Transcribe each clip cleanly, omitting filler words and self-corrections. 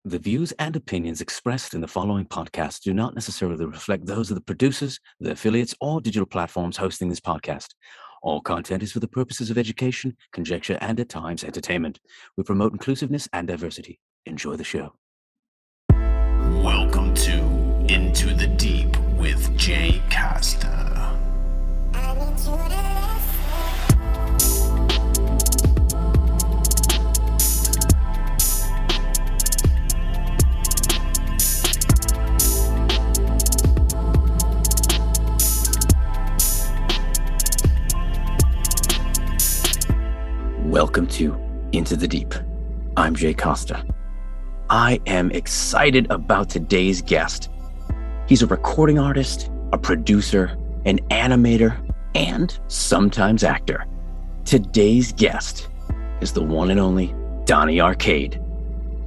The views and opinions expressed in the following podcast do not necessarily reflect those of the producers, the affiliates, or digital platforms hosting this podcast. All content is for the purposes of education, conjecture, and at times entertainment. We promote inclusiveness and diversity. Enjoy the show. Welcome to Into the Deep with Jay Costa. Welcome to Into the Deep. I'm Jay Costa. I am excited about today's guest. He's a recording artist, a producer, an animator, and sometimes actor. Today's guest is the one and only Donny Arcade.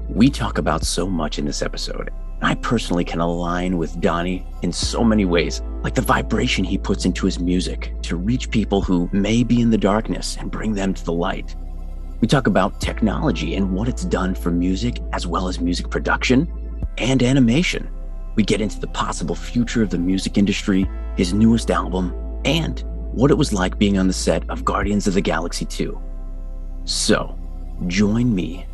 We talk about so much in this episode. I personally can align with Donny in so many ways, like the vibration he puts into his music to reach people who may be in the darkness and bring them to the light. We talk about technology and what it's done for music, as well as music production and animation. We get into the possible future of the music industry, his newest album, and what it was like being on the set of Guardians of the Galaxy 2. So, join me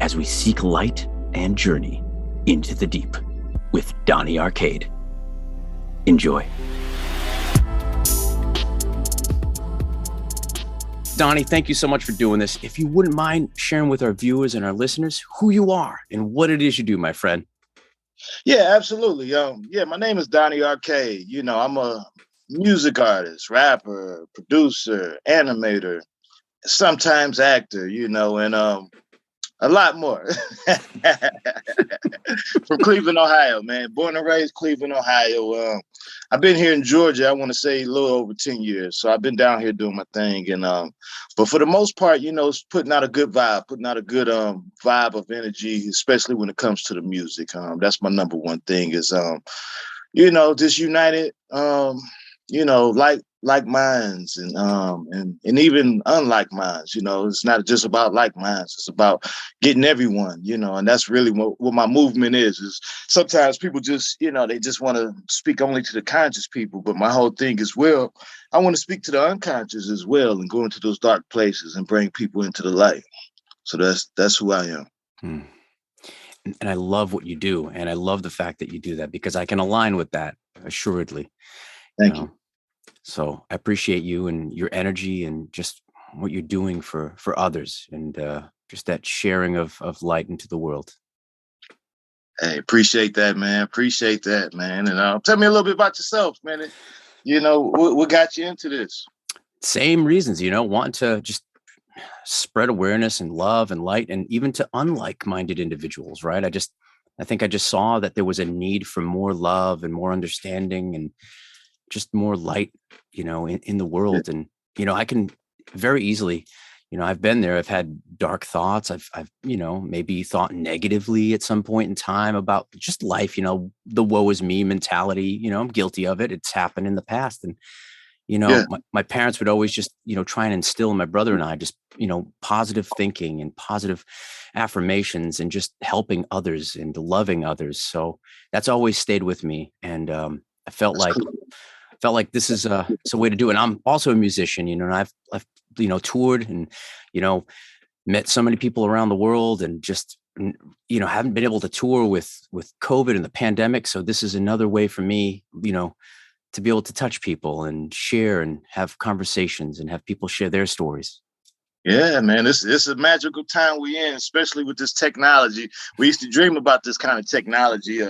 as we seek light and journey into the deep with Donny Arcade. Enjoy. Donny, thank you so much for doing this. If you wouldn't mind sharing with our viewers and our listeners who you are and what it is you do, my friend. Yeah, absolutely. My name is Donny Arcade. I'm a music artist, rapper, producer, animator, sometimes actor, and a lot more. From Cleveland, Ohio, man. Born and raised Cleveland, Ohio. I've been here in Georgia, I want to say a little over 10 years. So I've been down here doing my thing. But for the most part, it's putting out a good vibe, vibe of energy, especially when it comes to the music. That's my number one thing is, just united, like minds and even unlike minds. It's not just about like minds, it's about getting everyone, and that's really what my movement is sometimes people just, they just want to speak only to the conscious people, but my whole thing is, well, I want to speak to the unconscious as well and go into those dark places and bring people into the light. So that's who I am. And I love what you do, and I love the fact that you do that, because I can align with that assuredly. Thank you. So I appreciate you and your energy and just what you're doing for others, and just that sharing of light into the world. Hey, appreciate that, man. And tell me a little bit about yourself, man. What got you into this? Same reasons, wanting to just spread awareness and love and light, and even to unlike-minded individuals, right? I think I just saw that there was a need for more love and more understanding and just more light, in the world. And, I can very easily, I've been there. I've had dark thoughts. I've maybe thought negatively at some point in time about just life, the woe is me mentality. I'm guilty of it. It's happened in the past. And, my parents would always just, try and instill in my brother and I just, positive thinking and positive affirmations and just helping others and loving others. So that's always stayed with me. And I felt like this is it's a way to do it. And I'm also a musician, and I've toured and, met so many people around the world, and just, haven't been able to tour with COVID and the pandemic. So this is another way for me, to be able to touch people and share and have conversations and have people share their stories. Yeah, man, it's a magical time we're in, especially with this technology. We used to dream about this kind of technology.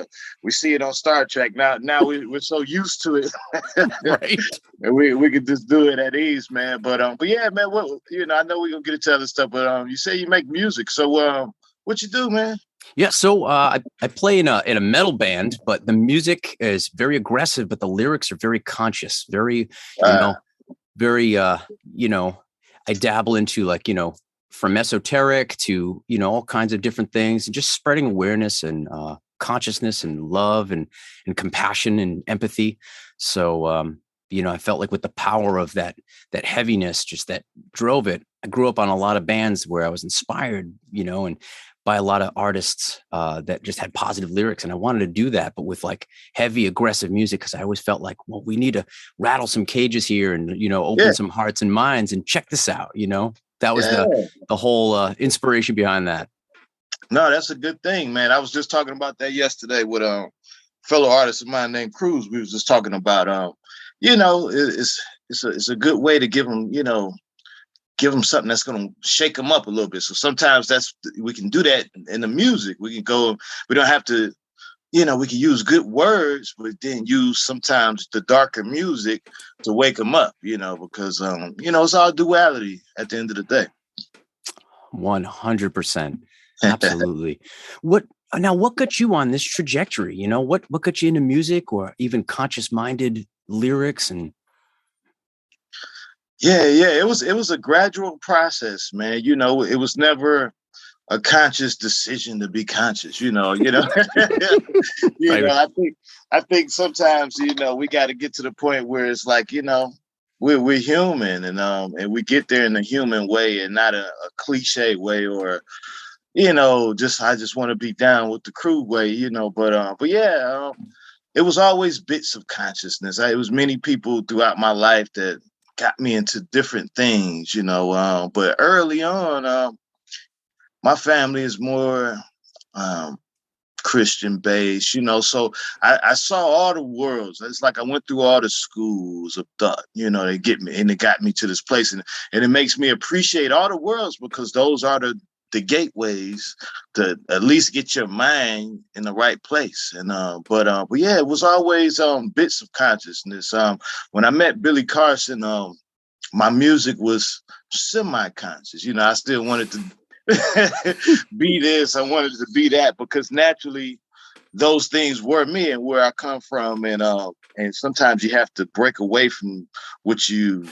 We see it on Star Trek. Now we're so used to it, right? And we could just do it at ease, man. But yeah, man. I know we're gonna get into other stuff, but you say you make music, so what you do, man? Yeah, so I play in a metal band, but the music is very aggressive, but the lyrics are very conscious, very I dabble into from esoteric to, all kinds of different things, and just spreading awareness and consciousness and love and compassion and empathy. So, I felt like with the power of that heaviness, just that drove it. I grew up on a lot of bands where I was inspired, by a lot of artists that just had positive lyrics. And I wanted to do that, but with like heavy, aggressive music, because I always felt like, well, we need to rattle some cages here and, open some hearts and minds and check this out. That was the whole inspiration behind that. No, that's a good thing, man. I was just talking about that yesterday with fellow artist of mine named Cruz. We was just talking about, it's a good way to give them something that's going to shake them up a little bit. So sometimes we can do that in the music. We can go, we don't have to, we can use good words, but then use sometimes the darker music to wake them up, because, it's all duality at the end of the day. 100%. Absolutely. What got you on this trajectory? What got you into music or even conscious minded lyrics? And yeah, it was a gradual process, man. It was never a conscious decision to be conscious, I think sometimes, we got to get to the point where it's like, we're human and we get there in a human way and not a cliche way or, I just want to be down with the crew way, but yeah, it was always bits of consciousness. It was many people throughout my life that got me into different things, but early on, my family is more Christian based, so I saw all the worlds. It's like I went through all the schools of thought, they get me and it got me to this place and it makes me appreciate all the worlds because those are the gateways to at least get your mind in the right place. And but yeah, it was always bits of consciousness. When I met Billy Carson, my music was semi-conscious. I still wanted to be this, I wanted to be that, because naturally those things were me and where I come from. And sometimes you have to break away from what you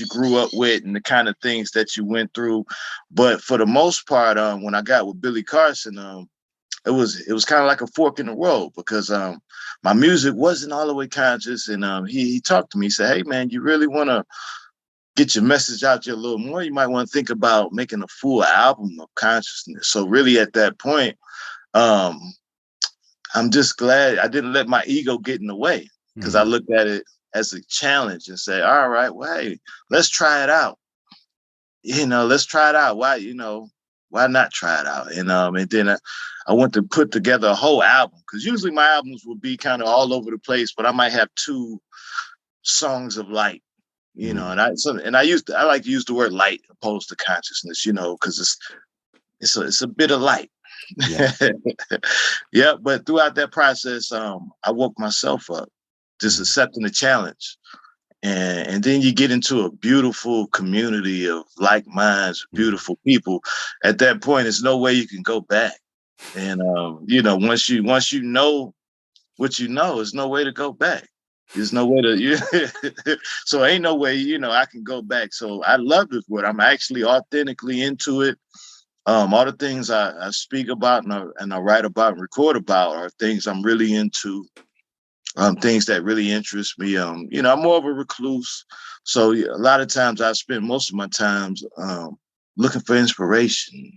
grew up with and the kind of things that you went through. But for the most part, when I got with Billy Carson, it was kind of like a fork in the road because my music wasn't all the way conscious. And he talked to me, he said, hey, man, you really want to get your message out there a little more? You might want to think about making a full album of consciousness. So really at that point, I'm just glad I didn't let my ego get in the way because I looked at it as a challenge and say, all right, well, hey, let's try it out. Let's try it out. Why not try it out? And then I went to put together a whole album because usually my albums will be kind of all over the place, but I might have 2 songs of light, and I like to use the word light opposed to consciousness, because it's a bit of light. Yeah. Yeah. But throughout that process, I woke myself up, just accepting the challenge. And then you get into a beautiful community of like minds, beautiful people. At that point, there's no way you can go back. And once you know what you know, there's no way to go back. There's no way to so ain't no way, I can go back. So I love this word. I'm actually authentically into it. All the things I speak about and I write about and record about are things I'm really into. Things that really interest me. I'm more of a recluse. So a lot of times I spend most of my times looking for inspiration,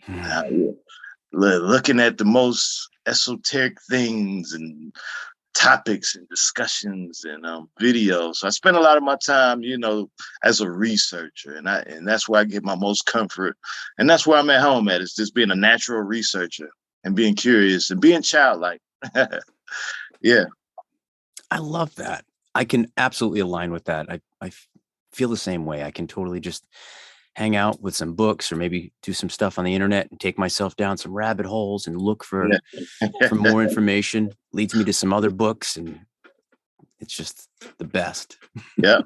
looking at the most esoteric things and topics and discussions and videos. So I spend a lot of my time, as a researcher, and that's where I get my most comfort. And that's where I'm at home at, is just being a natural researcher and being curious and being childlike. Yeah. I love that. I can absolutely align with that. I feel the same way. I can totally just hang out with some books or maybe do some stuff on the internet and take myself down some rabbit holes and look for more information. Leads me to some other books, and it's just the best. Yeah.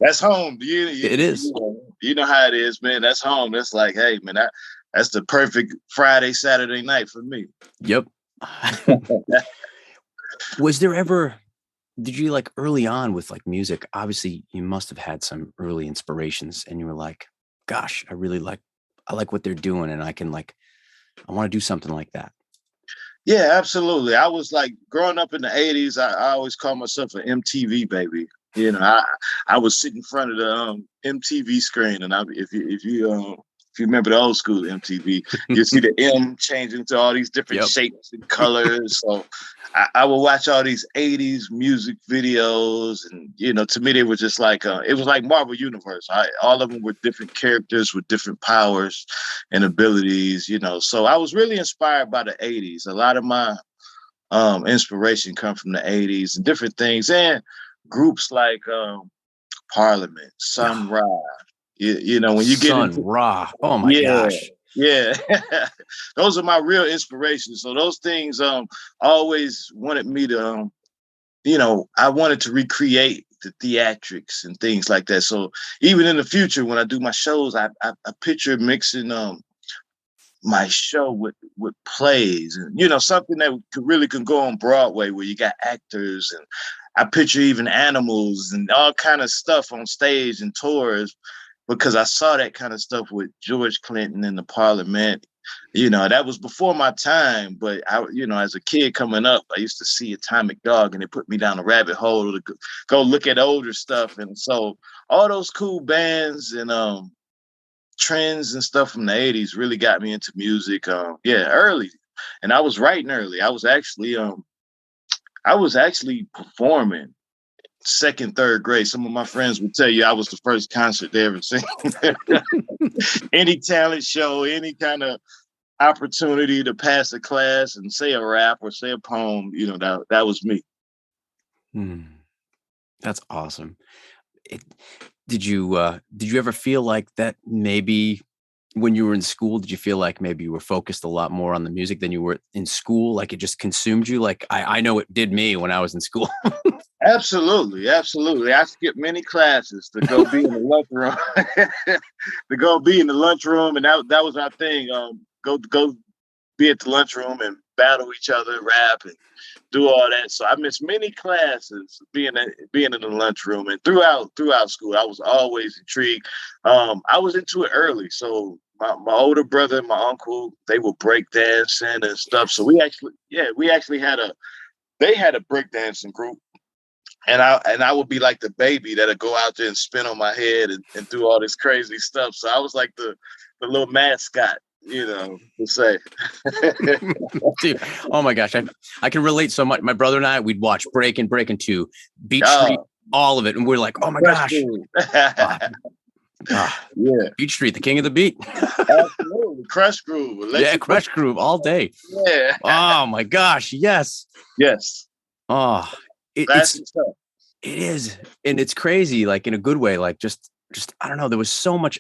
That's home. It is. You know how it is, man. That's home. That's like, hey, man, that's the perfect Friday, Saturday night for me. Yep. Did you like early on with like music? Obviously you must have had some early inspirations and you were like, gosh, I like what they're doing. And I want to do something like that. Yeah, absolutely. I was like growing up in the 80s. I always call myself an MTV baby. I would sit in front of the MTV screen, and if you If you remember the old school MTV, you see the M changing to all these different Yep. shapes and colors. So I would watch all these 80s music videos. And, to me, they were just like, it was like Marvel Universe. All of them were different characters with different powers and abilities, So I was really inspired by the 80s. A lot of my inspiration come from the 80s and different things. And groups like Parliament, Sun Ra. When you get Sun into Ra. Oh my yeah, gosh. yeah, those are my real inspirations. So those things always wanted me to I wanted to recreate the theatrics and things like that. So even in the future when I do my shows, I picture mixing my show with plays and something that really can go on Broadway where you got actors, and I picture even animals and all kind of stuff on stage and tours, because I saw that kind of stuff with George Clinton in the Parliament. That was before my time, but as a kid coming up, I used to see Atomic Dog, and it put me down a rabbit hole to go look at older stuff. And so all those cool bands and trends and stuff from the 80s really got me into music. Early. And I was writing early. I was actually performing second, third grade. Some of my friends would tell you I was the first concert they ever seen. Any talent show, any kind of opportunity to pass a class and say a rap or say a poem, that was me. That's awesome. Did you ever feel like that maybe when you were in school, did you feel like maybe you were focused a lot more on the music than you were in school? Like it just consumed you? Like I know it did me when I was in school. Absolutely. I skipped many classes to go be in the lunchroom, and that was our thing. Go be at the lunchroom and battle each other, rap and do all that. So I missed many classes being in the lunchroom, and throughout school, I was always intrigued. I was into it early. So my older brother and my uncle, they were breakdancing and stuff. So we actually had they had a breakdancing group. And I would be like the baby that'd go out there and spin on my head and do all this crazy stuff. So I was like the little mascot, to say. Dude, oh my gosh. I can relate so much. My brother and I, we'd watch Breakin' 2, Beat Street, all of it. And we're like, oh my gosh. Yeah. Beat Street, the king of the beat. Absolutely. Crush Groove. Crush Groove all day. Yeah. Oh my gosh. Yes. Yes. Oh, it is. And it's crazy, like in a good way, like just, I don't know. There was so much,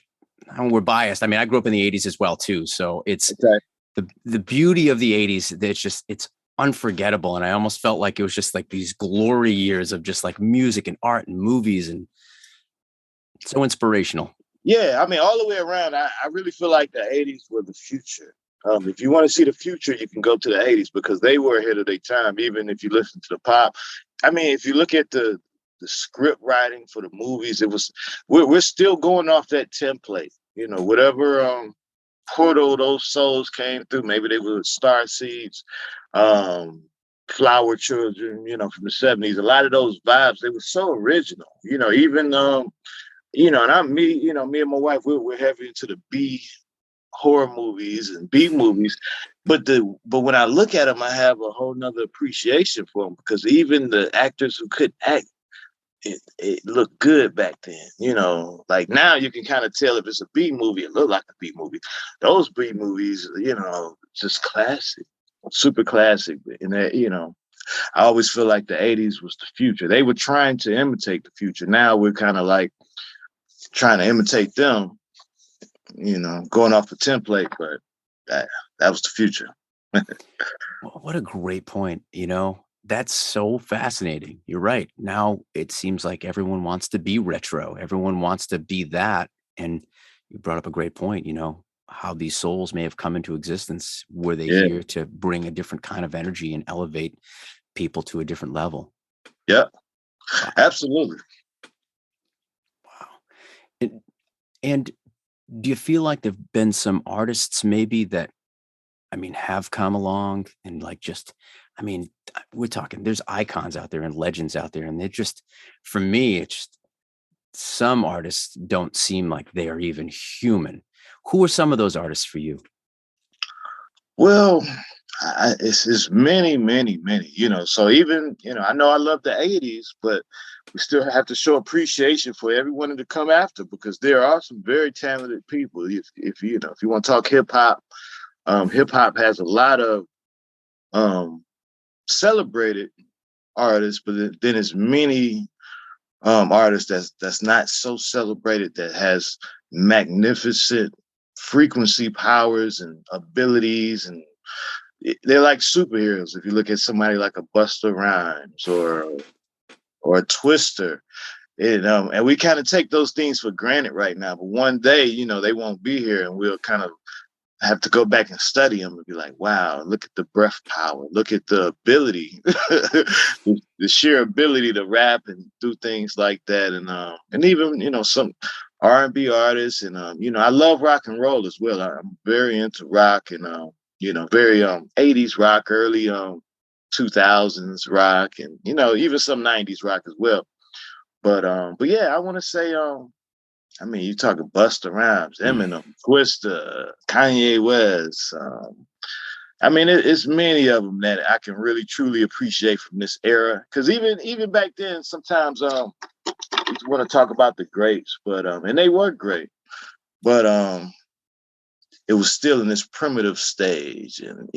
we're biased. I mean, I grew up in the 80s as well too. So it's the beauty of the 80s. It's unforgettable. And I almost felt like it was just like these glory years of just like music and art and movies, and so inspirational. Yeah. I mean, all the way around, I really feel like the 80s were the future. If you want to see the future, you can go to the 80s because they were ahead of their time. Even if you listen to the pop, I mean, if you look at the script writing for the movies, we're still going off that template. Whatever portal those souls came through, maybe they were star seeds, flower children, from the 70s. A lot of those vibes, they were so original. Even and me and my wife, we're heavy into the B horror movies and B movies, but when I look at them, I have a whole nother appreciation for them, because even the actors who couldn't act, it looked good back then. Like now you can kind of tell if it's a B movie, it looked like a B movie. Those B movies, just classic, super classic. And that, I always feel like the 80s was the future. They were trying to imitate the future. Now we're kind of like trying to imitate them, going off the template, but that was the future. What a great point. That's so fascinating. You're right. Now it seems like everyone wants to be retro. Everyone wants to be that. And you brought up a great point, how these souls may have come into existence. Were they here to bring a different kind of energy and elevate people to a different level? Yeah, absolutely. Wow. And do you feel like there've been some artists maybe that, have come along and we're talking, there's icons out there and legends out there, and they're just, for me, it's just, some artists don't seem like they are even human. Who are some of those artists for you? Well, it's many, many, many, so even, I know I love the 80s, but we still have to show appreciation for everyone to come after, because there are some very talented people. If you want to talk hip hop has a lot of celebrated artists, but then there's many artists that's not so celebrated, that has magnificent frequency powers and abilities, and they're like superheroes. If you look at somebody like a Busta Rhymes or a Twister, and we kind of take those things for granted right now, but one day, they won't be here, and we'll kind of have to go back and study them and be like, wow, look at the breath power, look at the ability, the sheer ability to rap and do things like that. And even, some R&B artists, and, I love rock and roll as well. I'm very into rock, and, very 80s rock, early 2000s rock, and, even some 90s rock as well. But yeah, I want to say, you talking Busta Rhymes, Eminem, Twista, Kanye West. It's many of them that I can really truly appreciate from this era. Because even back then, sometimes we want to talk about the greats, but and they were great, but it was still in this primitive stage, and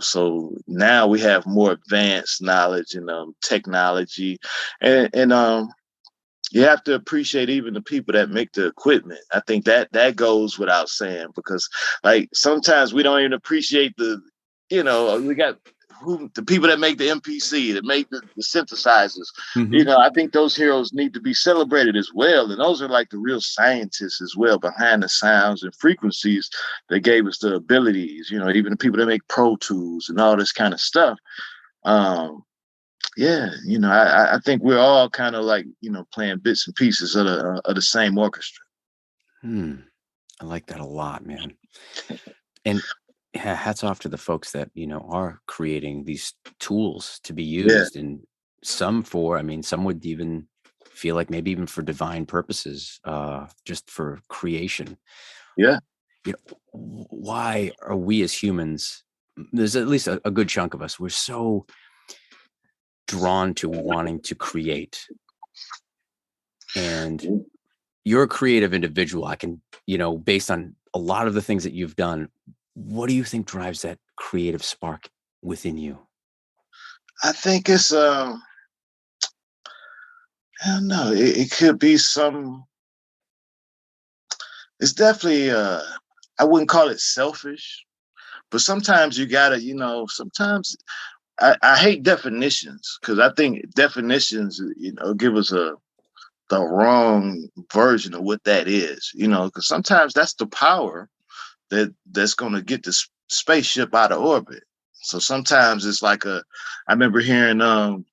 so now we have more advanced knowledge and technology, and you have to appreciate even the people that make the equipment. I think that goes without saying, because like sometimes we don't even appreciate we got the people that make the MPC, that make the synthesizers. Mm-hmm. I think those heroes need to be celebrated as well. And those are like the real scientists as well behind the sounds and frequencies that gave us the abilities, even the people that make Pro Tools and all this kind of stuff. Yeah, I think we're all kind of like, playing bits and pieces of the same orchestra. I like that a lot, man. And hats off to the folks that, are creating these tools to be used, and some would even feel like maybe even for divine purposes, just for creation. Yeah. Why are we as humans, there's at least a good chunk of us, we're so drawn to wanting to create, and you're a creative individual. I can, based on a lot of the things that you've done, what do you think drives that creative spark within you? I think it's I don't know, it could be it's definitely I wouldn't call it selfish, but sometimes you gotta, sometimes I hate definitions, because I think definitions, give us the wrong version of what that is, because sometimes that's the power that's going to get the spaceship out of orbit. So sometimes it's like I remember hearing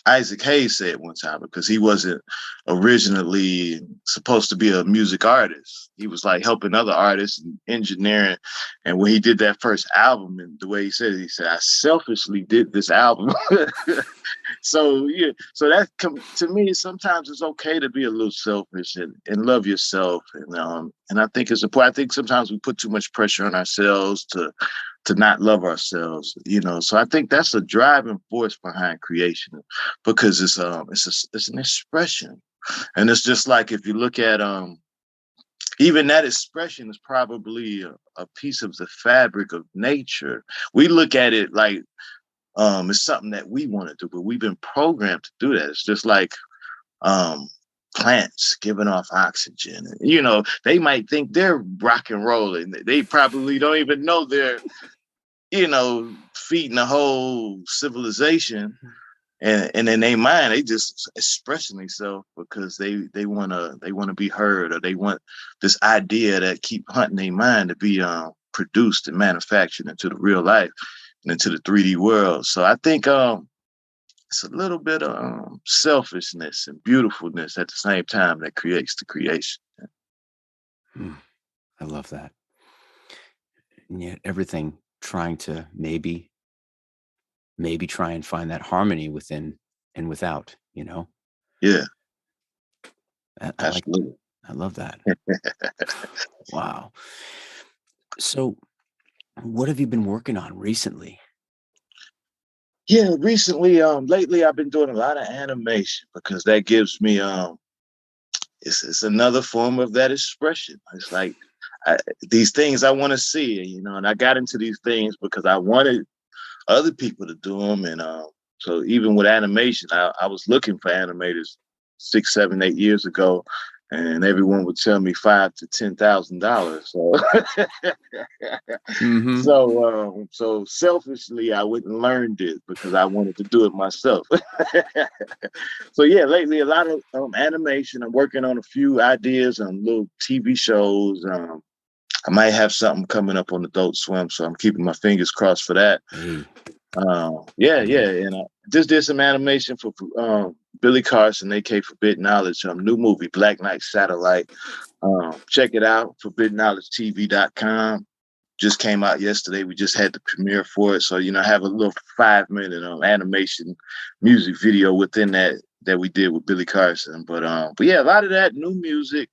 Isaac Hayes said one time, because he wasn't originally supposed to be a music artist. He was like helping other artists and engineering. And when he did that first album, and the way he said it, I selfishly did this album. So yeah, so that to me, sometimes it's okay to be a little selfish and love yourself. And I think it's important. I think sometimes we put too much pressure on ourselves to not love ourselves, So I think that's a driving force behind creation, because it's an expression, and it's just like, if you look at even that expression is probably a piece of the fabric of nature. We look at it like it's something that we want to do, but we've been programmed to do that. It's just like plants giving off oxygen. They might think they're rock and rolling. They probably don't even know they're feeding the whole civilization, and in their mind, they just expressing themselves because they want to be heard, or they want this idea that keep hunting their mind to be produced and manufactured into the real life and into the 3D world. So I think it's a little bit of selfishness and beautifulness at the same time that creates the creation. I love that. And yet everything trying to maybe try and find that harmony within and without, Yeah. I I love that. Wow. So, what have you been working on recently? Yeah, recently, lately I've been doing a lot of animation because that gives me it's another form of that expression. It's like these things I want to see, and I got into these things because I wanted other people to do them, and so even with animation, I was looking for animators 6, 7, 8 years ago, and everyone would tell me $5,000 to $10,000. So, Mm-hmm. so selfishly, I went and learned it because I wanted to do it myself. So yeah, lately a lot of animation. I'm working on a few ideas on little TV shows. I might have something coming up on Adult Swim, so I'm keeping my fingers crossed for that. Hey. Yeah, and I just did some animation for Billy Carson, aka Forbidden Knowledge, new movie Black Knight Satellite. Check it out, forbiddenknowledgetv.com. Just came out yesterday. We just had the premiere for it, so I have a little 5-minute animation music video within that we did with Billy Carson. But yeah, a lot of that new music.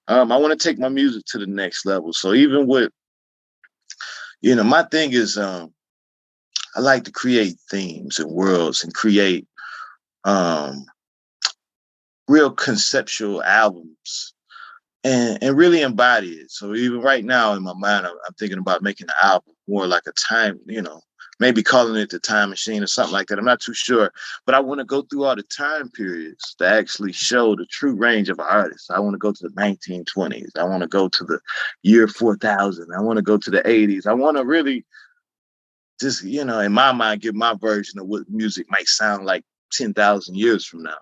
I want to take my music to the next level. So even with my thing is I like to create themes and worlds and create um, real conceptual albums and really embody it. So even right now in my mind, I'm thinking about making an album more like a time, maybe calling it the Time Machine or something like that. I'm not too sure, but I want to go through all the time periods to actually show the true range of an artist. I want to go to the 1920s. I want to go to the year 4000. I want to go to the 80s. I want to really just, in my mind, give my version of what music might sound like 10,000 years from now.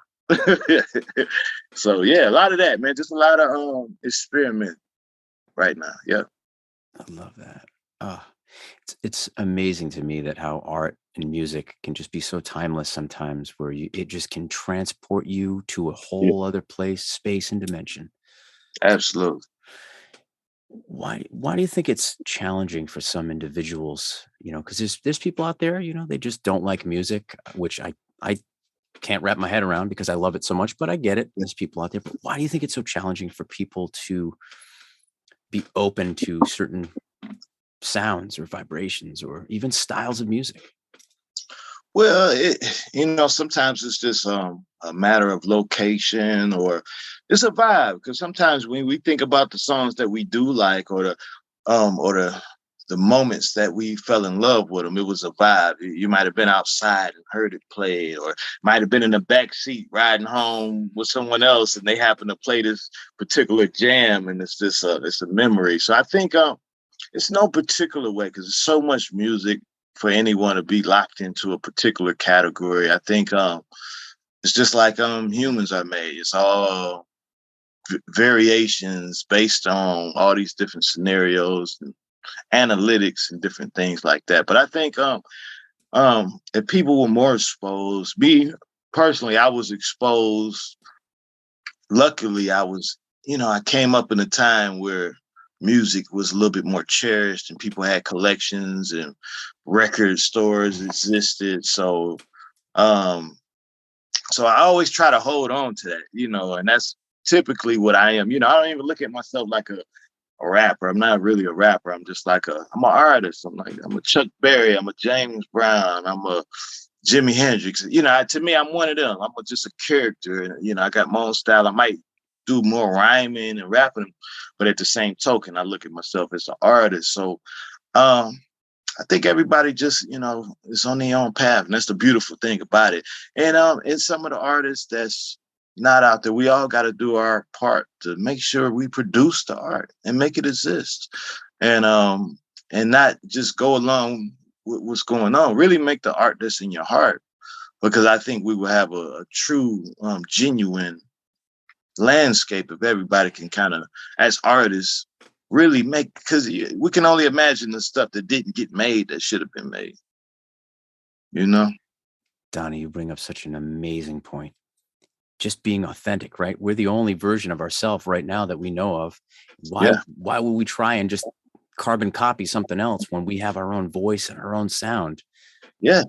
So yeah, a lot of that, man. Just a lot of experiment right now. Yeah. I love that. It's amazing to me that how art and music can just be so timeless sometimes, where it just can transport you to a Yeah, whole other place, space, and dimension. absolutely. Why do you think it's challenging for some individuals? Because there's people out there, they just don't like music, which I can't wrap my head around because I love it so much. But I get it. There's people out there. But why do you think it's so challenging for people to be open to certain sounds or vibrations or even styles of music? Well, sometimes it's just a matter of location or it's a vibe. Because sometimes when we think about the songs that we do like or the moments that we fell in love with them, it was a vibe. You might have been outside and heard it played, or might have been in the back seat riding home with someone else, and they happen to play this particular jam, and it's a memory. So I think it's no particular way because there's so much music for anyone to be locked into a particular category. I think it's just like humans are made. It's all variations based on all these different scenarios and analytics and different things like that. But I think if people were more exposed, me personally, I was exposed. Luckily, I came up in a time where music was a little bit more cherished and people had collections and record stores existed. Um, so I always try to hold on to that, and that's typically what I am. I don't even look at myself like a rapper. I'm not really a rapper. I'm just like I'm an artist. I'm a Chuck Berry. I'm a James Brown. I'm a Jimi Hendrix. To me, I'm one of them. Just a character. And, I got my own style. I might do more rhyming and rapping, but at the same token, I look at myself as an artist. So I think everybody just, is on their own path. And that's the beautiful thing about it. And some of the artists that's not out there, we all got to do our part to make sure we produce the art and make it exist. And not just go along with what's going on. Really make the art that's in your heart. Because I think we will have a true, genuine landscape if everybody can kind of, as artists, really make, because we can only imagine the stuff that didn't get made that should have been made. Donny, you bring up such an amazing point. Just being authentic, right? We're the only version of ourselves right now that we know of. Why would we try and just carbon copy something else when we have our own voice and our own sound? Yeah.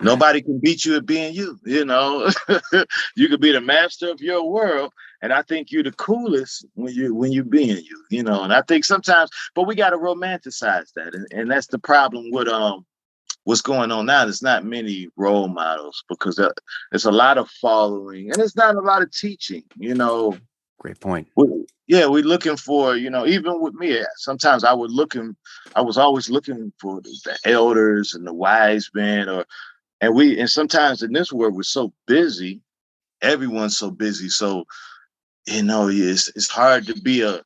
Nobody can beat you at being you. You could be the master of your world And I think you're the coolest when you being you know. And I think sometimes, but we got to romanticize that, and that's the problem with what's going on now. There's not many role models because there's a lot of following and it's not a lot of teaching, you know. Great point. We're looking for, you know, even with me, sometimes I was always looking for the elders and the wise men, and sometimes in this world we're so busy, everyone's so busy. So, you know, it's hard to be a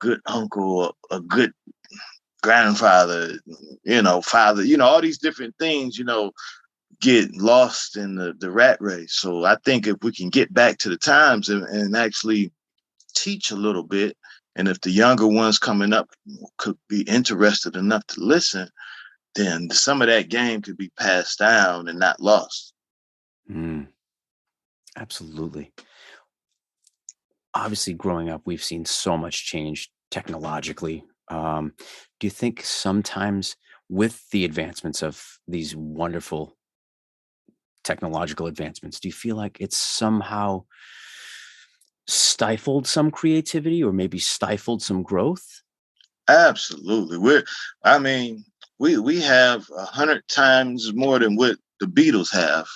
good uncle, a good grandfather, you know, father, you know, all these different things, you know, get lost in the rat race. So I think if we can get back to the times and actually teach a little bit, and if the younger ones coming up could be interested enough to listen, then some of that game could be passed down and not lost. Absolutely. Obviously, growing up, we've seen so much change technologically. Do you think sometimes with the advancements of these wonderful technological advancements, do you feel like it's somehow stifled some creativity or maybe stifled some growth? Absolutely. We have 100 times more than what the Beatles have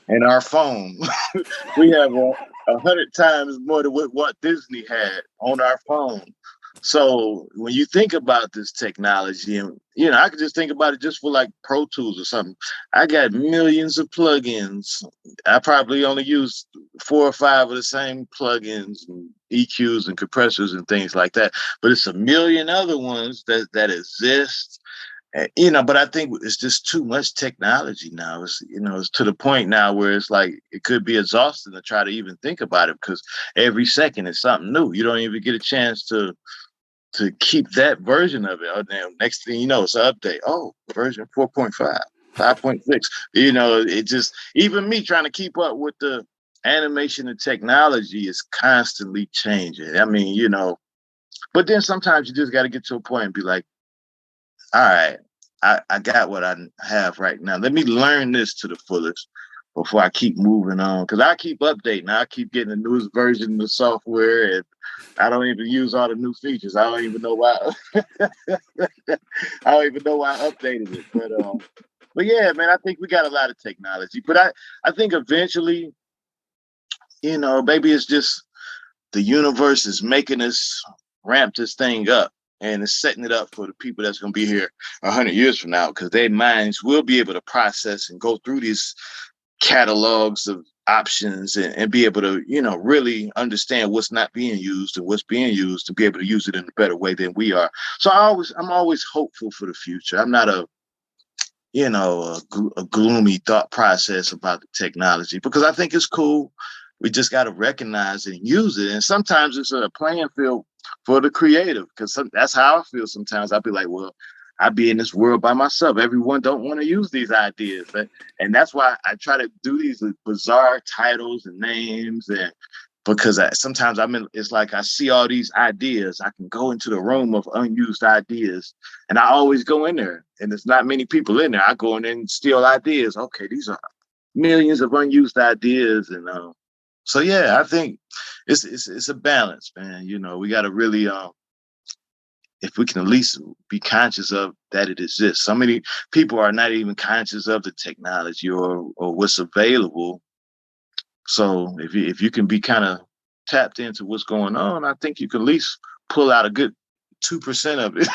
in our phone. We have 100 times more than what Walt Disney had on our phone. So when you think about this technology, and you know, I could just think about it just for like Pro Tools or something. I got millions of plugins. I probably only use 4 or 5 of the same plugins and EQs and compressors and things like that. But it's a million other ones that exist. You know, but I think it's just too much technology now. It's, you know, it's to the point now where it's like it could be exhausting to try to even think about it because every second is something new. You don't even get a chance to keep that version of it. Oh, damn, next thing you know, it's an update. Oh, version 4.5, 5.6. You know, it just, even me trying to keep up with the animation and technology is constantly changing. I mean, you know, but then sometimes you just got to get to a point and be like, all right, I got what I have right now. Let me learn this to the fullest before I keep moving on. Because I keep updating. I keep getting the newest version of the software, and I don't even use all the new features. I don't even know why. I don't even know why I updated it. But yeah, man, I think we got a lot of technology. But I think eventually, you know, maybe it's just the universe is making us ramp this thing up and it's setting it up for the people that's going to be here 100 years from now because their minds will be able to process and go through these catalogs of options and be able to, you know, really understand what's not being used and what's being used to be able to use it in a better way than we are. So I'm always hopeful for the future. I'm not a gloomy thought process about the technology because I think it's cool. We just got to recognize it and use it. And sometimes it's a playing field for the creative because that's how I feel sometimes. I'll be like, well, I be in this world by myself. Everyone don't want to use these ideas. And that's why I try to do these bizarre titles and names and because sometimes it's like I see all these ideas. I can go into the room of unused ideas and I always go in there and there's not many people in there. I go in there and steal ideas. Okay, these are millions of unused ideas. And so, yeah, I think it's a balance, man. You know, we got to really, if we can at least be conscious of that it exists. So many people are not even conscious of the technology or what's available. So if you can be kind of tapped into what's going on, I think you can at least pull out a good 2% of it.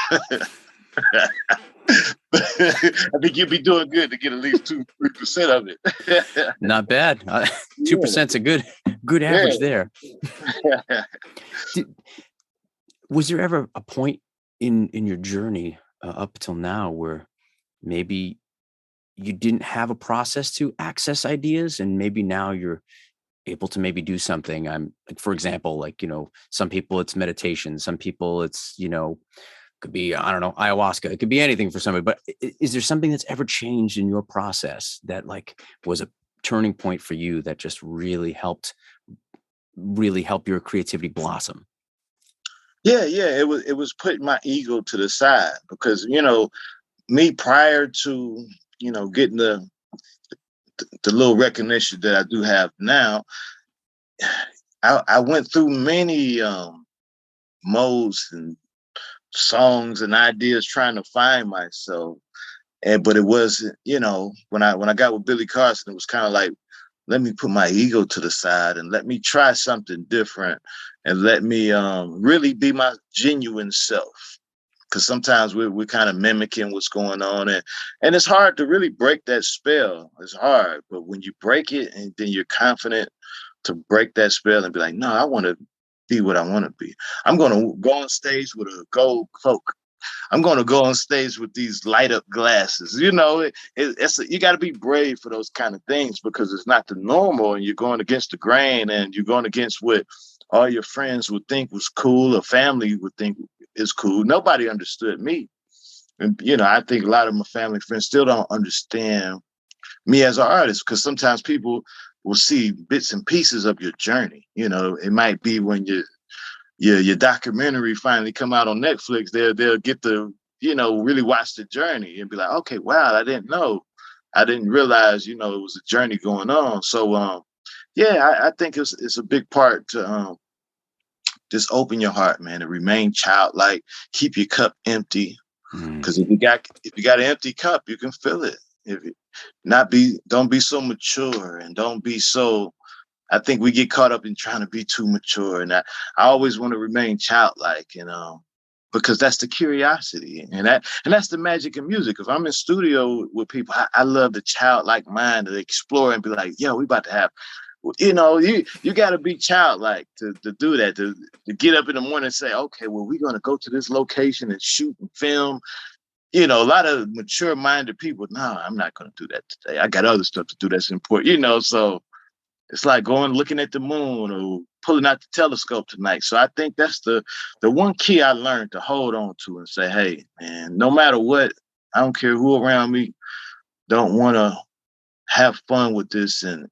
I think you'd be doing good to get at least 2-3% of it. Not bad. 2%'s a good average there. Was there ever a point in your journey up till now where maybe you didn't have a process to access ideas and maybe now you're able to maybe do something? I'm like, for example, like, you know, some people it's meditation, some people it's, you know, could be, I don't know, ayahuasca. It could be anything for somebody, but is there something that's ever changed in your process that like was a turning point for you that just really help your creativity blossom? Yeah. It was putting my ego to the side because, you know, me prior to, you know, getting the little recognition that I do have now, I went through many modes and songs and ideas trying to find myself. And but it wasn't, when I got with Billy Carson, it was kind of like, let me put my ego to the side and let me try something different and let me really be my genuine self. Because sometimes we're kind of mimicking what's going on, and it's hard to really break that spell. It's hard, but when you break it and then you're confident to break that spell and be like, no, I want to be what I want to be. I'm going to go on stage with a gold cloak. I'm going to go on stage with these light up glasses. You got to be brave for those kind of things because it's not the normal, and you're going against the grain, and you're going against what all your friends would think was cool, or family would think is cool. Nobody understood me. And, I think a lot of my family friends still don't understand me as an artist because sometimes people will see bits and pieces of your journey. It might be when your documentary finally come out on Netflix, they'll get to, really watch the journey and be like, okay, wow, I didn't know. I didn't realize, it was a journey going on. So, yeah, I think it's a big part to just open your heart, man, and remain childlike, keep your cup empty. Because if you got an empty cup, you can fill it. Don't be so mature and don't be so. I think we get caught up in trying to be too mature, and I always want to remain childlike, because that's the curiosity, and that's the magic of music. If I'm in studio with people, I love the childlike mind to explore and be like, yo, we about to have. You got to be childlike to do that, to get up in the morning and say, okay, well, we're going to go to this location and shoot and film. A lot of mature minded people, no, I'm not going to do that today. I got other stuff to do that's important, so it's like looking at the moon or pulling out the telescope tonight. So I think that's the one key I learned to hold on to and say, hey, man, no matter what, I don't care who around me, don't want to have fun with this and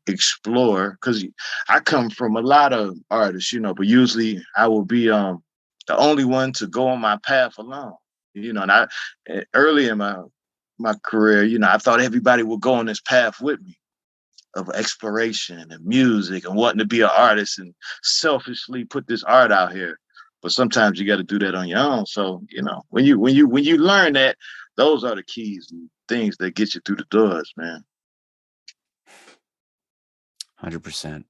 explore. Because I come from a lot of artists, but usually I will be the only one to go on my path alone. And I early in my career, I thought everybody would go on this path with me of exploration and music and wanting to be an artist and selfishly put this art out here. But sometimes you got to do that on your own. So, when you learn that, those are the keys and things that get you through the doors, man. 100%.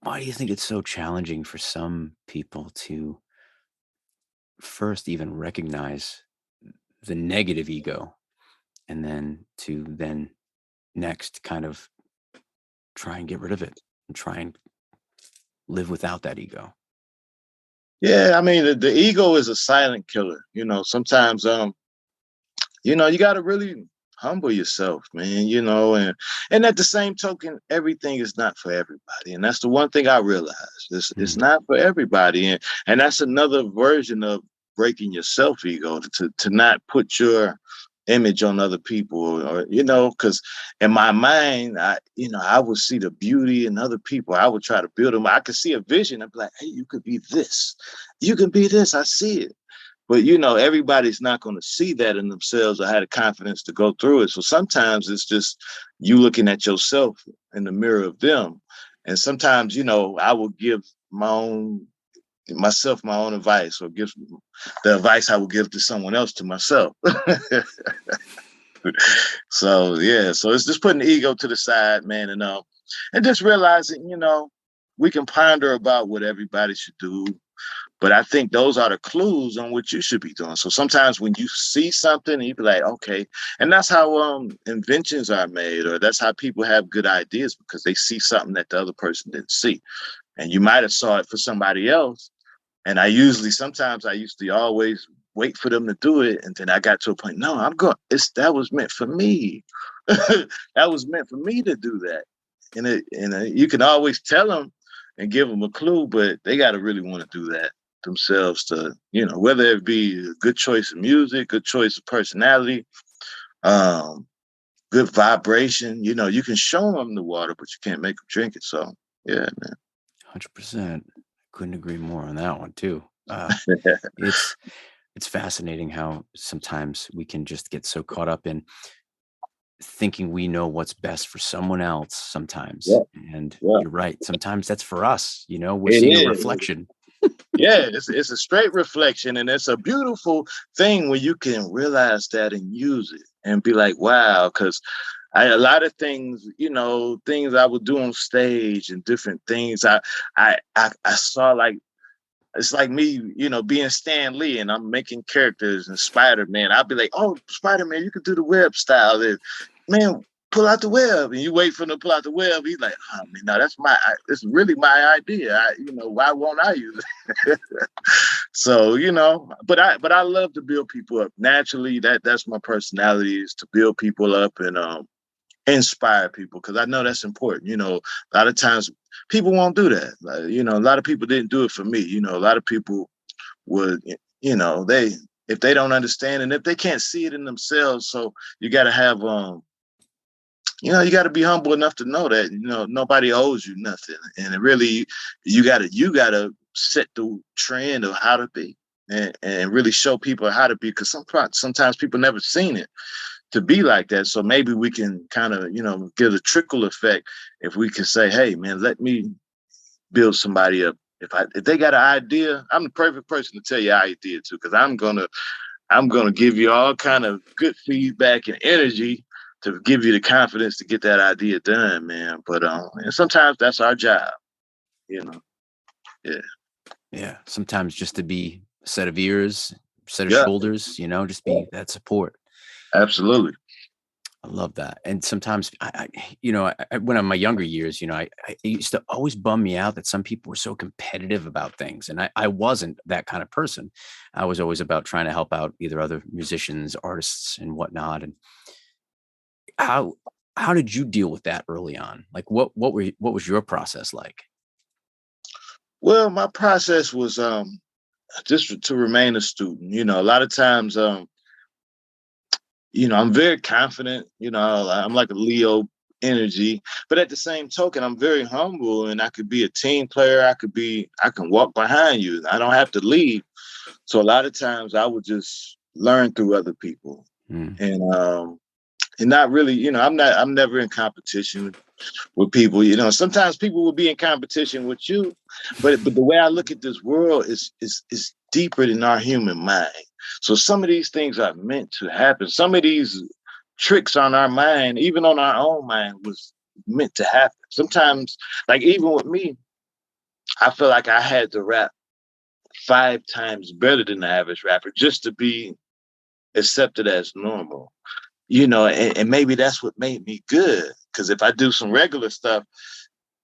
Why do you think it's so challenging for some people to first even recognize the negative ego and then next kind of try and get rid of it and try and live without that ego? Yeah, I mean, the ego is a silent killer. Sometimes, you got to really humble yourself, man, and at the same token, everything is not for everybody. And that's the one thing I realized. It's not for everybody. And that's another version of breaking your self-ego to not put your image on other people or because in my mind, I would see the beauty in other people. I would try to build them. I could see a vision and be like, hey, you could be this. You can be this. I see it. But, everybody's not going to see that in themselves or have the confidence to go through it. So sometimes it's just you looking at yourself in the mirror of them. And sometimes, I will give myself my own advice or give the advice I would give to someone else to myself. So, yeah. So it's just putting the ego to the side, man. And just realizing, we can ponder about what everybody should do. But I think those are the clues on what you should be doing. So sometimes when you see something and you be like, okay, and that's how inventions are made, or that's how people have good ideas because they see something that the other person didn't see. And you might have saw it for somebody else. And sometimes I used to always wait for them to do it. And then I got to a point, no, that was meant for me. That was meant for me to do that. And you can always tell them and give them a clue, but they got to really want to do that themselves to, whether it be a good choice of music, good choice of personality, good vibration. You can show them the water, but you can't make them drink it. So, yeah, man. 100%. Couldn't agree more on that one too. It's fascinating how sometimes we can just get so caught up in thinking we know what's best for someone else sometimes. Yeah, And yeah. you're right. Sometimes that's for us. We're It seeing a is. reflection. Yeah, it's a straight reflection, and it's a beautiful thing when you can realize that and use it and be like, wow, because a lot of things, things I would do on stage and different things. I saw like it's like me, being Stan Lee and I'm making characters and Spider-Man. I'll be like, oh, Spider-Man, you can do the web style. And, man, pull out the web. And you wait for him to pull out the web. He's like, oh, man, no, it's really my idea. Why won't I use it? So, but I love to build people up. Naturally, that's my personality, is to build people up and inspire people, because I know that's important. A lot of times people won't do that. Like, a lot of people didn't do it for me. A lot of people would, they, if they don't understand and if they can't see it in themselves. So you got to have, you got to be humble enough to know that, nobody owes you nothing. And it really, you got to set the trend of how to be, and really show people how to be. Because sometimes people never seen it to be like that. So maybe we can kind of, get a trickle effect if we can say, hey, man, let me build somebody up. If they got an idea, I'm the perfect person to tell you idea to, because I'm gonna give you all kind of good feedback and energy to give you the confidence to get that idea done, man. But and sometimes that's our job, Yeah. Yeah. Sometimes just to be a set of ears, set of Yeah. shoulders, just be that support. Absolutely. I love that. And sometimes when in my younger years, it used to always bum me out that some people were so competitive about things. And I wasn't that kind of person. I was always about trying to help out either other musicians, artists and whatnot. And how did you deal with that early on? Like what was your process like? Well, my process was just to remain a student. A lot of times I'm very confident, I'm like a Leo energy, but at the same token, I'm very humble, and I could be a team player. I can walk behind you. I don't have to lead. So a lot of times I would just learn through other people, Mm. and not really, I'm never in competition with people. Sometimes people will be in competition with you, but the way I look at this world is deeper than our human mind. So some of these things are meant to happen. Some of these tricks on our mind, even on our own mind, was meant to happen. Sometimes, like even with me, I feel like I had to rap 5 times better than the average rapper just to be accepted as normal. And maybe that's what made me good. Because if I do some regular stuff,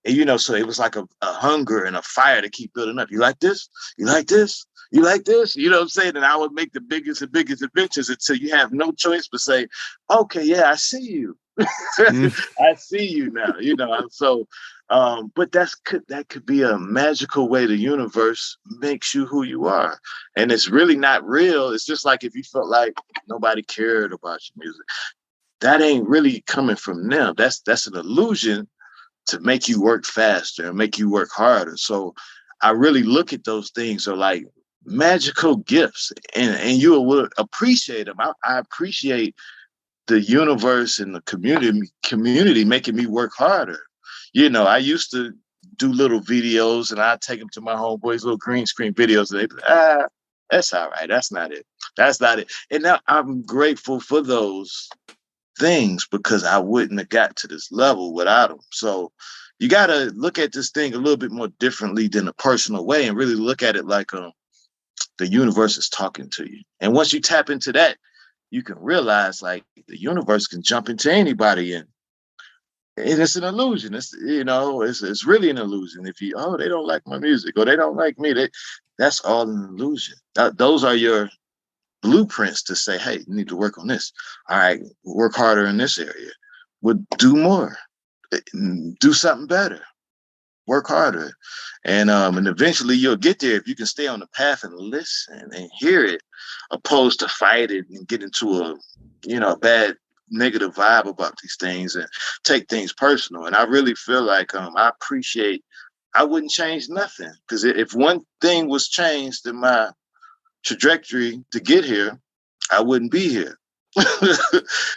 and, so it was like a hunger and a fire to keep building up. You like this? You like this? You like this? You know what I'm saying? And I would make the biggest and biggest adventures until you have no choice but say, okay, yeah, I see you. I see you now, So, but that could be a magical way the universe makes you who you are. And it's really not real. It's just like if you felt like nobody cared about your music, that ain't really coming from them. That's an illusion to make you work faster and make you work harder. So I really look at those things are like magical gifts, and you will appreciate them. I appreciate the universe and the community making me work harder. I used to do little videos, and I'd take them to my homeboys, little green screen videos, and they'd be like, that's all right. That's not it. That's not it. And now I'm grateful for those things, because I wouldn't have got to this level without them. So you got to look at this thing a little bit more differently than a personal way, and really look at it like the universe is talking to you. And once you tap into that, you can realize like the universe can jump into anybody, and it's an illusion. It's really an illusion. If they don't like my music, or they don't like me, that's all an illusion. Those are your blueprints to say, hey, you need to work on this. All right, work harder in this area. Would do more, do something better, work harder. And eventually you'll get there if you can stay on the path and listen and hear it, opposed to fight it and get into a bad negative vibe about these things and take things personal. And I really feel like I wouldn't change nothing, because if one thing was changed in my trajectory to get here, I wouldn't be here.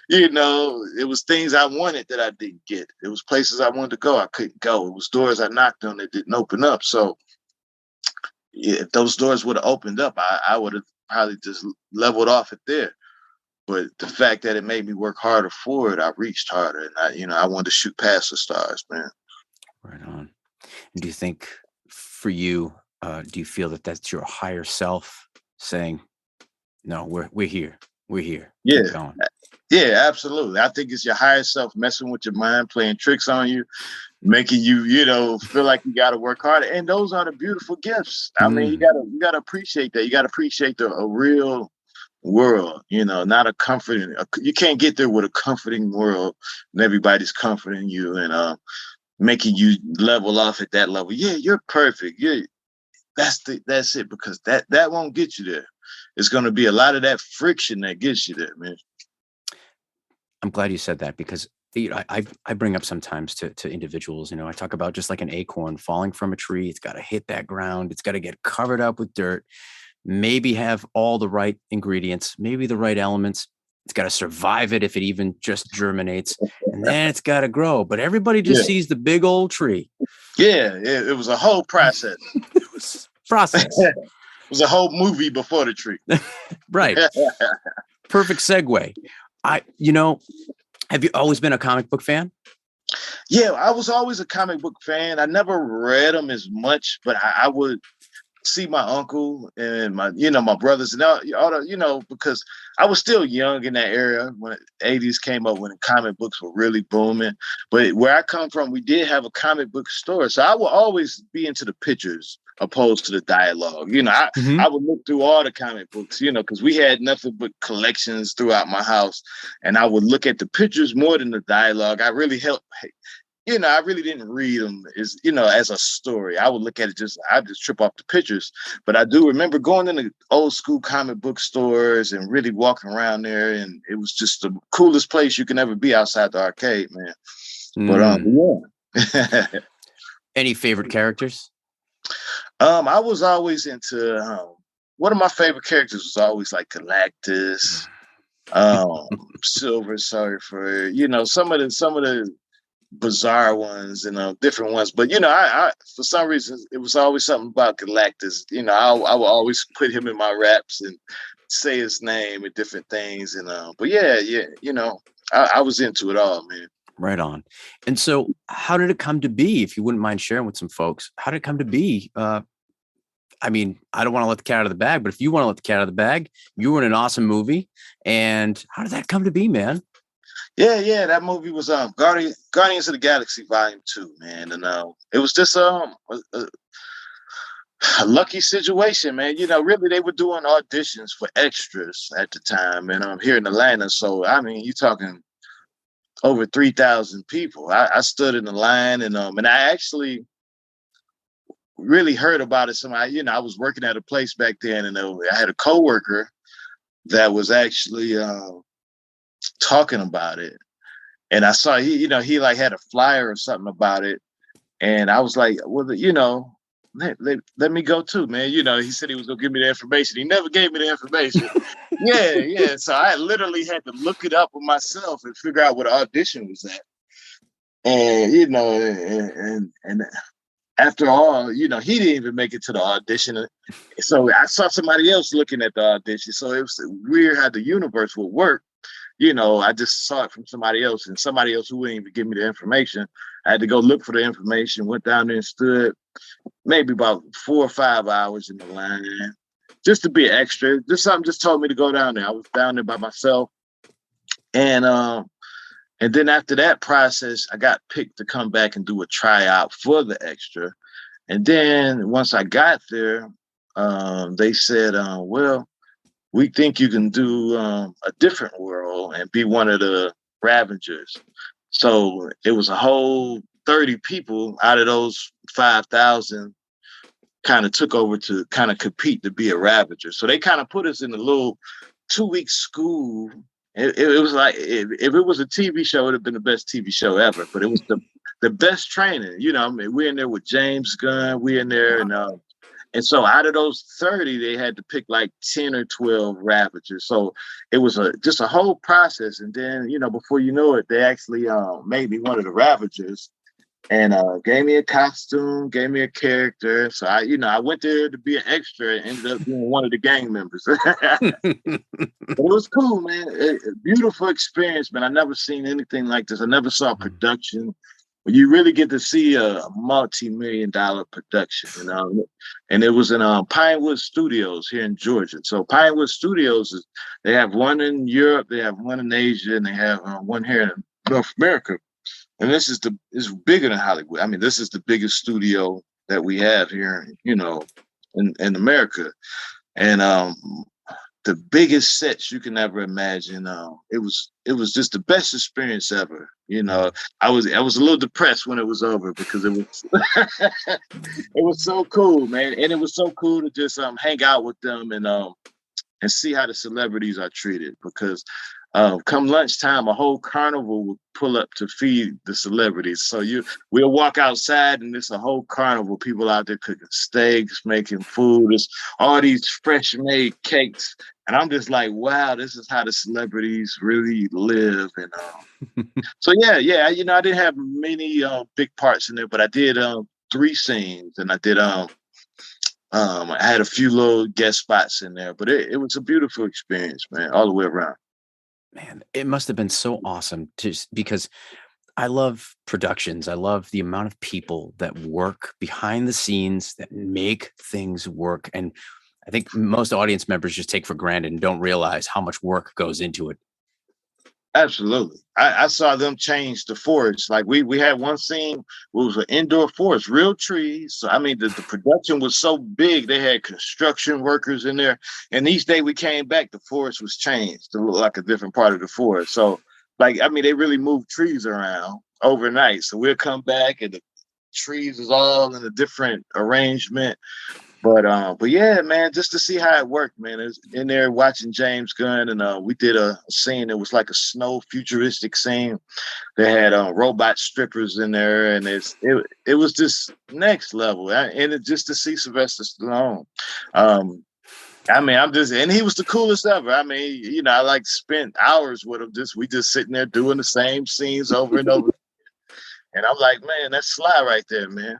You know, it was things I wanted that I didn't get. It was places I wanted to go, I couldn't go. It was doors I knocked on that didn't open up. So yeah, if those doors would have opened up, I would have probably just leveled off it there. But the fact that it made me work harder for it, I reached harder, and I wanted to shoot past the stars, man. Right on. And do you think for you, do you feel that that's your higher self saying, no, we're here. We're here. Yeah, Keep going. yeah, absolutely. I think it's your higher self messing with your mind, playing tricks on you, making you, feel like you got to work harder. And those are the beautiful gifts. I mean, Mm. you gotta appreciate that. You gotta appreciate a real world. Not a comforting. You can't get there with a comforting world, and everybody's comforting you and making you level off at that level. Yeah, you're perfect. That's it, because that won't get you there. It's going to be a lot of that friction that gets you there, man. I'm glad you said that because I bring up sometimes to individuals, I talk about just like an acorn falling from a tree. It's got to hit that ground. It's got to get covered up with dirt, maybe have all the right ingredients, maybe the right elements. It's got to survive it if it even just germinates, and then it's got to grow. But everybody just sees the big old tree. Yeah, it was a whole process. It was process. It was a whole movie before the tree. Right. Perfect segue. Have you always been a comic book fan? Yeah, I was always a comic book fan. I never read them as much, but I would see my uncle and my brothers and all the, because I was still young in that era when the 80s came up, when the comic books were really booming. But where I come from, we did have a comic book store. So I would always be into the pictures opposed to the dialogue. I would look through all the comic books, because we had nothing but collections throughout my house. And I would look at the pictures more than the dialogue. I really didn't read them as a story. I would look at it I just trip off the pictures. But I do remember going into old school comic book stores and really walking around there, and it was just the coolest place you can ever be outside the arcade, man. But yeah. Any favorite characters? I was always into one of my favorite characters was always like Galactus, Silver Surfer, some of the bizarre ones and different ones. But I for some reason it was always something about Galactus. I would always put him in my raps and say his name and different things. And but yeah, I was into it all, man. Right on. And so how did it come to be, if you wouldn't mind sharing with some folks, how did it come to be? I mean, I don't want to let the cat out of the bag, but if you want to let the cat out of the bag, you were in an awesome movie. And how did that come to be, man? Yeah, that movie was Guardians of the Galaxy Volume 2, man. And it was just a lucky situation, man. Really they were doing auditions for extras at the time, and I'm here in Atlanta. So I mean, you're talking over 3,000 people. I stood in the line, and I actually really heard about it. Somebody, I was working at a place back then, and I had a coworker that was actually talking about it, and I saw he like had a flyer or something about it, and I was like, well, let me go too, man. He said he was gonna give me the information. He never gave me the information. Yeah. So I literally had to look it up with myself and figure out what the audition was at. And and after all, he didn't even make it to the audition. So I saw somebody else looking at the audition. So it was weird how the universe would work. I just saw it from somebody else, and somebody else who wouldn't even give me the information. I had to go look for the information, went down there and stood maybe about 4 or 5 hours in the line just to be extra. Something just told me to go down there. I was down there by myself. And then after that process, I got picked to come back and do a tryout for the extra. And then once I got there, they said, well, we think you can do a different world and be one of the Ravengers. So it was a whole 30 people out of those 5,000 kind of took over to kind of compete to be a Ravager. So they kind of put us in a little 2-week school. It was like, if it was a TV show, it would have been the best TV show ever. But it was the best training. I mean, we're in there with James Gunn. We're in there, and And so out of those 30, they had to pick like 10 or 12 Ravagers. So it was just a whole process. And then, before you know it, they actually made me one of the Ravagers and gave me a costume, gave me a character. So I went there to be an extra and ended up being one of the gang members. But it was cool, man. Beautiful experience, man. I never seen anything like this. I never saw production. You really get to see a multi-million-dollar production, and it was in Pinewood Studios here in Georgia. So Pinewood Studios they have one in Europe, they have one in Asia, and they have one here in North America. And it's bigger than Hollywood. I mean, this is the biggest studio that we have here, in America. And the biggest sets you can ever imagine. It was just the best experience ever. I was a little depressed when it was over because it was it was so cool, man, and it was so cool to just hang out with them and see how the celebrities are treated. Because come lunchtime, a whole carnival would pull up to feed the celebrities. So we'll walk outside and there's a whole carnival, people out there cooking steaks, making food. There's all these fresh made cakes. And I'm just like, wow, this is how the celebrities really live. And so, yeah, I didn't have many big parts in there, but I did 3 scenes, and I did I had a few little guest spots in there, but it was a beautiful experience, man, all the way around. Man, it must have been so awesome because I love productions. I love the amount of people that work behind the scenes that make things work. And I think most audience members just take for granted and don't realize how much work goes into it. Absolutely. I saw them change the forest. Like we had one scene where it was an indoor forest, real trees. So I mean the production was so big, they had construction workers in there. And each day we came back, the forest was changed to look like a different part of the forest. So they really moved trees around overnight. So we'll come back and the trees is all in a different arrangement. But yeah, man, just to see how it worked, man. It was in there watching James Gunn, and we did a scene. It was like a snow futuristic scene. They had robot strippers in there, and it was just next level. Just to see Sylvester Stallone. And he was the coolest ever. I mean, I spent hours with him. We just sitting there doing the same scenes over and over. And I'm like, man, that's Sly right there, man.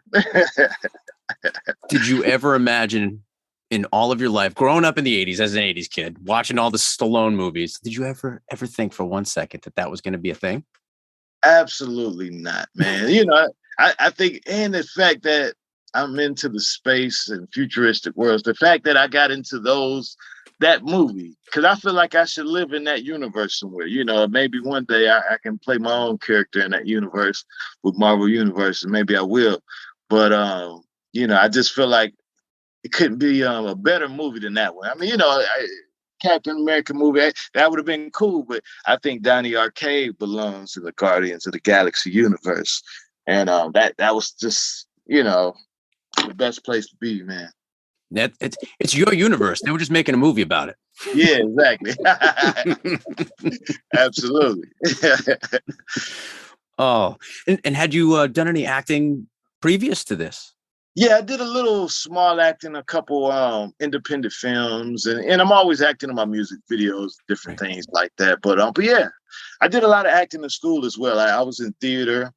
Did you ever imagine in all of your life, growing up in the 80s as an 80s kid, watching all the Stallone movies, did you ever think for one second that was going to be a thing? Absolutely not, man. I think, and the fact that I'm into the space and futuristic worlds, the fact that I got into that movie, because I feel like I should live in that universe somewhere. Maybe one day I can play my own character in that universe with Marvel Universe, and maybe I will. But I just feel like it couldn't be a better movie than that one. I mean, Captain America movie, that would have been cool, but I think Donny Arcade belongs in the Guardians of the Galaxy universe. And that was just, the best place to be, man. It's your universe. They were just making a movie about it. Yeah, exactly. Absolutely. Oh, and had you done any acting previous to this? Yeah, I did a little small acting, a couple independent films, and I'm always acting in my music videos, different things like that. But yeah, I did a lot of acting in school as well. I was in theater.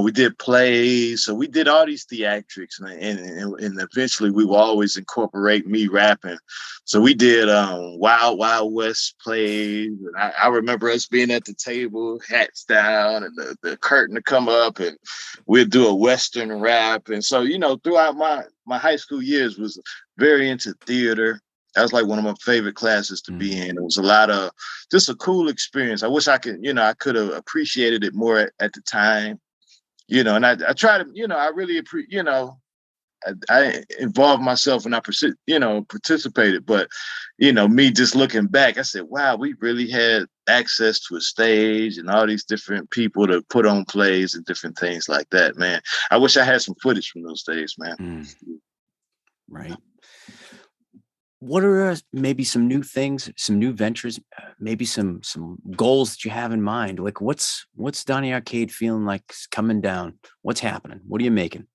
We did plays, so we did all these theatrics, and eventually we will always incorporate me rapping. So we did Wild Wild West plays, and I remember us being at the table, hats down, and the curtain to come up, and we'd do a Western rap. And so, throughout my high school years was very into theater. That was like one of my favorite classes to be in. It was a lot of just a cool experience. I wish I could, I could have appreciated it more at the time. And I try to, I really appreciate, I involved myself and I participated. But, me just looking back, I said, wow, we really had access to a stage and all these different people to put on plays and different things like that, man. I wish I had some footage from those days, man. Right. What are maybe some new things, some new ventures, maybe some goals that you have in mind? Like what's Donny Arcade feeling like coming down? What's happening? What are you making?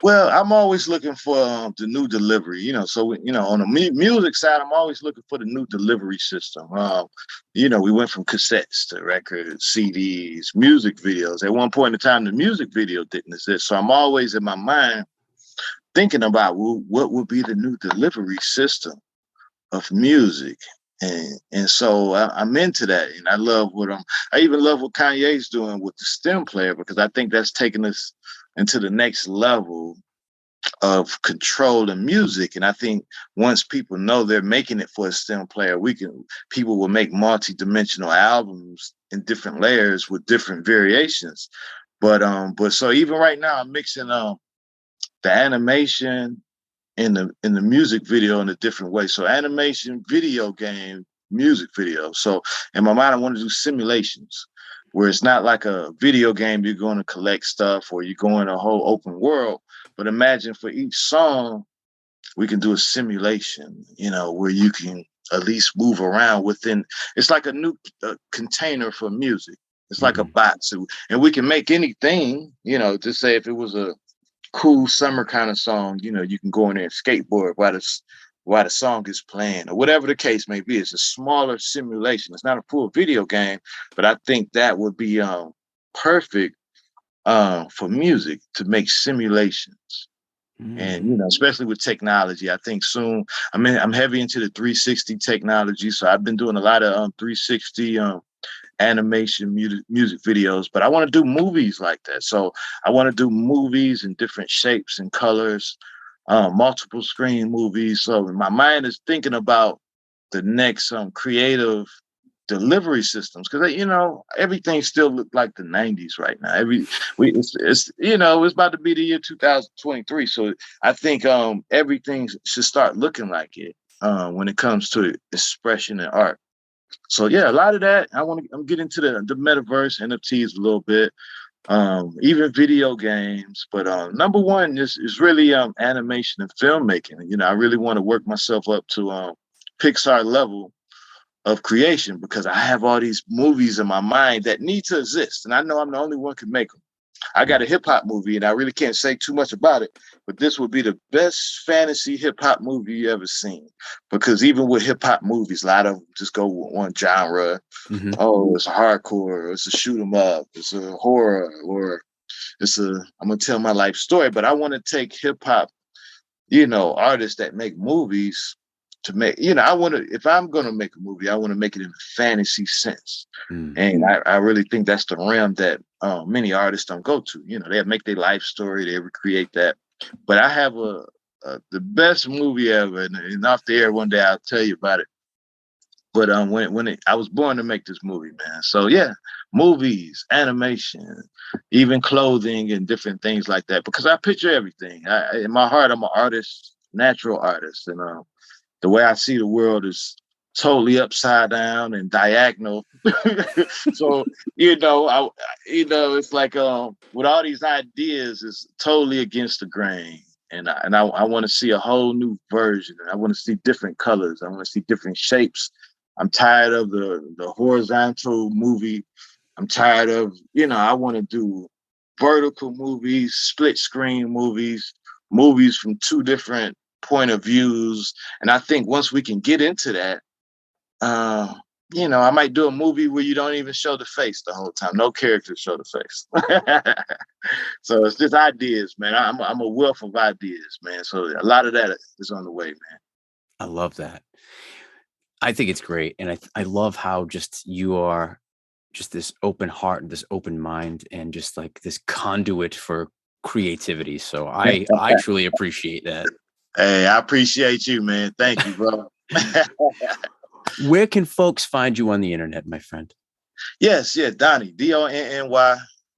Well, I'm always looking for the new delivery, So, on the music side, I'm always looking for the new delivery system. We went from cassettes to records, CDs, music videos. At one point in time, the music video didn't exist. So I'm always in my mind thinking about, well, what would be the new delivery system of music. And so I'm into that, and I love I even love what Kanye's doing with the stem player, because I think that's taking us into the next level of control in music. And I think once people know they're making it for a stem player, people will make multi-dimensional albums in different layers with different variations. But so even right now I'm mixing the animation in the music video in a different way. So animation, video game, music video. So in my mind, I want to do simulations where it's not like a video game, you're going to collect stuff or you're going a whole open world. But imagine for each song, we can do a simulation, where you can at least move around within. It's like a new container for music. It's like a box. And we can make anything, to say if it was a cool summer kind of song, you can go in there and skateboard while the song is playing or whatever the case may be. It's a smaller simulation. It's not a full video game, but I think that would be perfect for music, to make simulations. And especially with technology, I think soon. I'm heavy into the 360 technology, so I've been doing a lot of 360 animation music videos, but I want to do movies like that. So I want to do movies in different shapes and colors, multiple screen movies. So my mind is thinking about the next creative delivery systems, because everything still look like the 90s right now. It's about to be the year 2023, so I think everything should start looking like it when it comes to expression and art. So yeah, a lot of that. I'm getting into the metaverse, NFTs a little bit, even video games. But number one is really animation and filmmaking. I really want to work myself up to Pixar level of creation, because I have all these movies in my mind that need to exist, and I know I'm the only one who can make them. I got a hip hop movie, and I really can't say too much about it, but this would be the best fantasy hip hop movie you ever seen. Because even with hip hop movies, a lot of them just go with one genre. Mm-hmm. Oh, it's a hardcore, it's a shoot 'em up, it's a horror, or I'm gonna tell my life story. But I want to take hip hop, artists that make movies to make, if I'm going to make a movie, I want to make it in a fantasy sense. And I really think that's the realm that many artists don't go to. They make their life story, they recreate that. But I have the best movie ever, and off the air one day I'll tell you about it. But I was born to make this movie, man. So yeah, movies, animation, even clothing and different things like that. Because I picture everything. In my heart, I'm an artist, natural artist, and the way I see the world is totally upside down and diagonal. So, it's like with all these ideas, it's totally against the grain. And I want to see a whole new version. I want to see different colors. I want to see different shapes. I'm tired of the horizontal movie. I'm tired of, I want to do vertical movies, split screen movies from two different point of views. And I think once we can get into that, I might do a movie where you don't even show the face the whole time. No characters show the face. So it's just ideas, man. I'm a wealth of ideas, man. So a lot of that is on the way, man. I love that. I think it's great. And I love how just you are just this open heart and this open mind and just like this conduit for creativity. So I truly appreciate that. Hey, I appreciate you, man. Thank you, bro. Where can folks find you on the internet, my friend? Yes, Donny, Donny,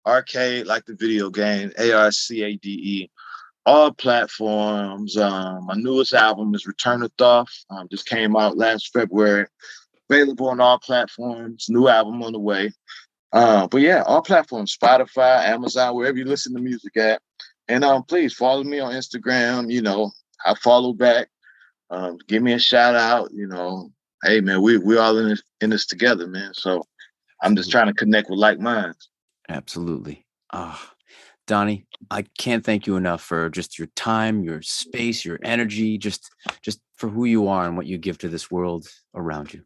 arcade, like the video game, ARCADE, all platforms. My newest album is Return of Thoth. Just came out last February. Available on all platforms. New album on the way. But yeah, all platforms, Spotify, Amazon, wherever you listen to music at. And please follow me on Instagram. I follow back. Give me a shout out. Hey man, we all in this together, man. So I'm just trying to connect with like minds. Absolutely. Donny, I can't thank you enough for just your time, your space, your energy, just for who you are and what you give to this world around you.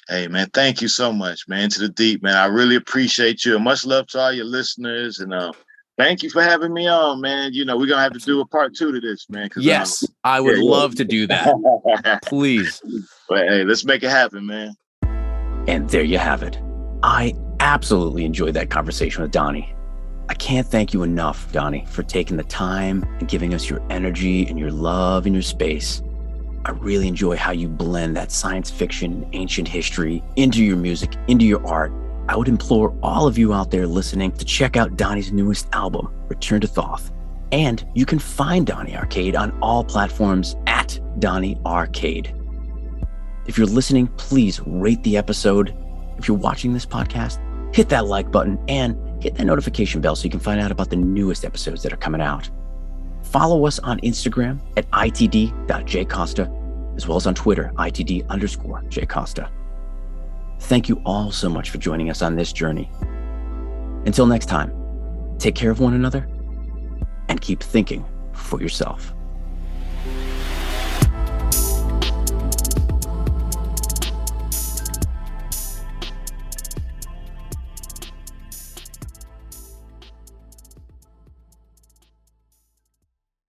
Hey, man, thank you so much, man. To the deep, man. I really appreciate you. And much love to all your listeners. And thank you for having me on, man. You know, we're going to have to do a part 2 to this, man. Yes, I would love to do that. Please. But hey, let's make it happen, man. And there you have it. I absolutely enjoyed that conversation with Donny. I can't thank you enough, Donny, for taking the time and giving us your energy and your love and your space. I really enjoy how you blend that science fiction, ancient history into your music, into your art. I would implore all of you out there listening to check out Donny's newest album, Return to Thoth. And you can find Donny Arcade on all platforms at Donny Arcade. If you're listening, please rate the episode. If you're watching this podcast, hit that like button and hit that notification bell so you can find out about the newest episodes that are coming out. Follow us on Instagram at itd.jcosta, as well as on Twitter, itd_jcosta. Thank you all so much for joining us on this journey. Until next time, take care of one another and keep thinking for yourself.